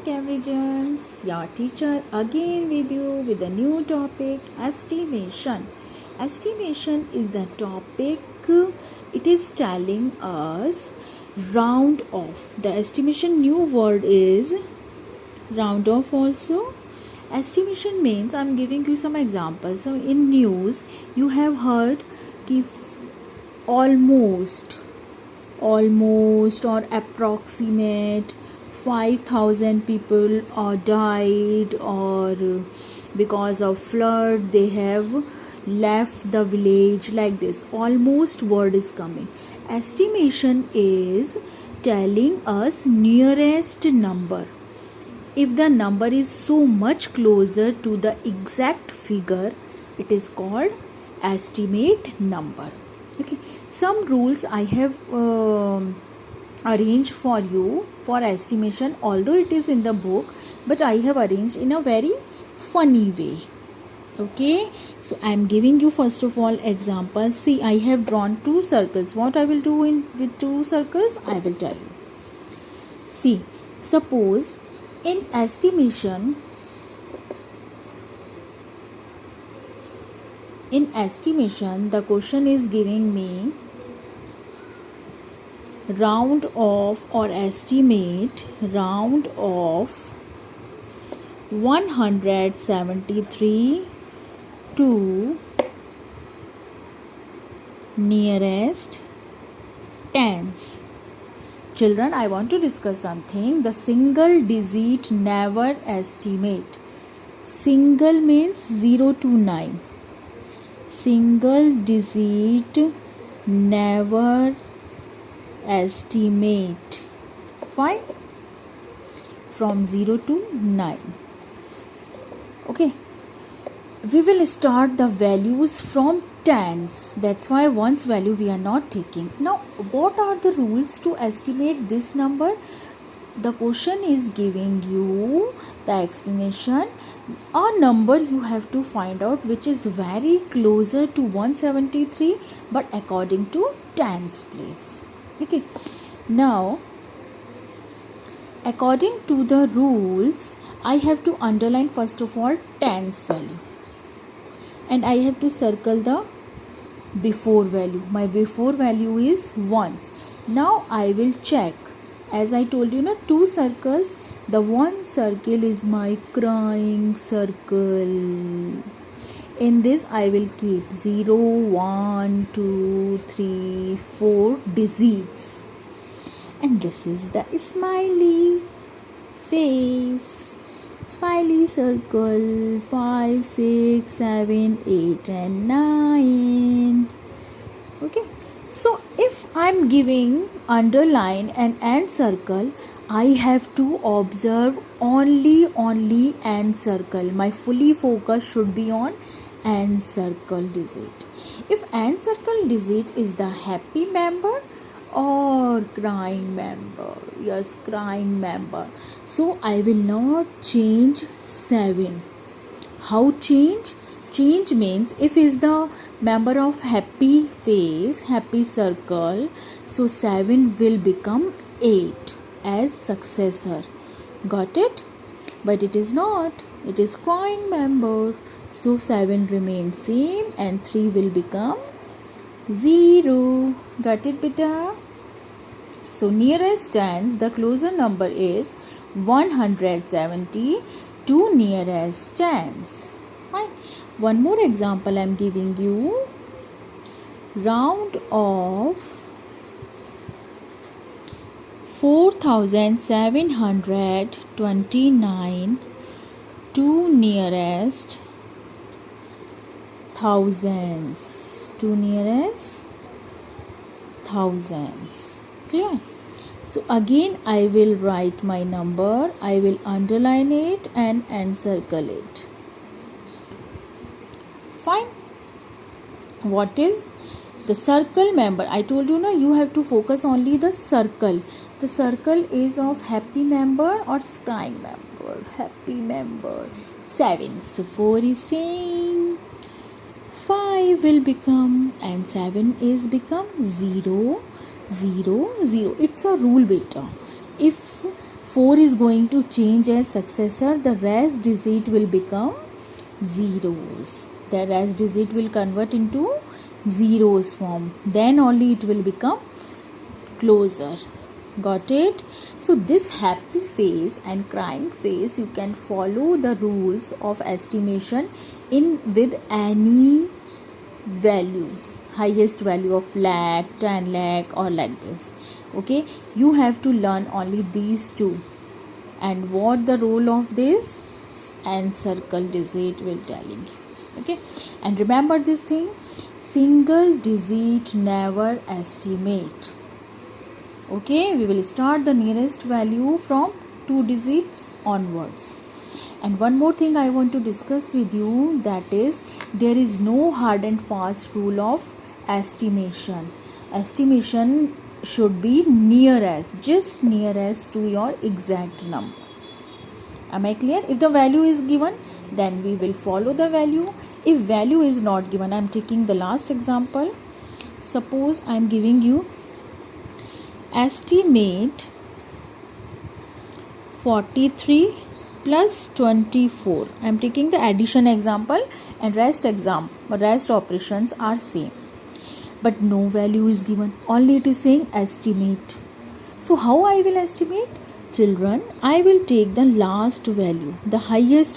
Cambridgians, your teacher again with you with a new topic, estimation. Estimation is the topic. It is telling us round off. The estimation new word is round off also. Estimation means, I'm giving you some examples. So in news you have heard कि almost or approximate 5,000 people died, or because of flood they have left the village, like this. Almost word is coming. Estimation is telling us nearest number. If the number is so much closer to the exact figure, it is called estimate number. Okay, some rules I have arranged for you for estimation, although it is in the book, but I have arranged in a very funny way. Okay, so I am giving you first of all example. See, I have drawn two circles. What I will do with two circles, I will tell you. See, suppose in estimation the question is giving me round off or estimate round off 173 to nearest tens. Children, I want to discuss something. The single digit never estimate. Single means 0 to 9. Single digit never estimate. Fine. From 0 to 9. Okay. We will start the values from tens. That's why ones value we are not taking. Now, what are the rules to estimate this number? The question is giving you the explanation. A number you have to find out which is very closer to 173 but according to tens place. Okay. Now, according to the rules, I have to underline first of all tens value. And I have to circle the before value. My before value is ones. Now I will check. As I told you, two circles. The one circle is my crying circle. In this I will keep 0, 1, 2, 3, 4 digits. And this is the smiley face. Smiley circle 5, 6, 7, 8 and 9. Okay. So if I am giving underline and end circle, I have to observe only end circle. My fully focus should be on end circle digit. If end circle digit is the happy member or crying member, yes, crying member, so I will not change 7. How change? Change means if is the member of happy face, happy circle, so 7 will become 8 as successor. Got it? But it is not. It is crying member. So 7 remains same and 3 will become 0. Got it, beta? So nearest tens, the closer number is 170 to nearest tens. Fine. One more example I am giving you. Round off 4,729 to nearest thousands. To nearest thousands. Clear? So again I will write my number. I will underline it and encircle it. Fine. What is the circle member? I told you you have to focus only the circle. The circle is of happy member or crying member. Happy member 7. So 4 is saying 5 will become and 7 is become 0, 0, 0. It's a rule, beta. If 4 is going to change as successor, the rest digit will become zeros. The rest digit will convert into zeros form, then only it will become closer. Got it? So this happy face and crying face, you can follow the rules of estimation in with any values, highest value of lakh, 10 lakh, or like this. Okay, you have to learn only these two, and what the role of this and circle digit will telling you. Okay, and remember this thing, single digit never estimate. Okay, we will start the nearest value from 2 digits onwards. And one more thing I want to discuss with you, that is, there is no hard and fast rule of estimation. Estimation should be near as, just near as to your exact number. Am I clear? If the value is given, then we will follow the value. If value is not given, I am taking the last example. Suppose I am giving you estimate 43 plus 24. I am taking the addition example, and rest operations are same, but no value is given, only it is saying estimate. So how I will estimate? Children, I will take the last value, the highest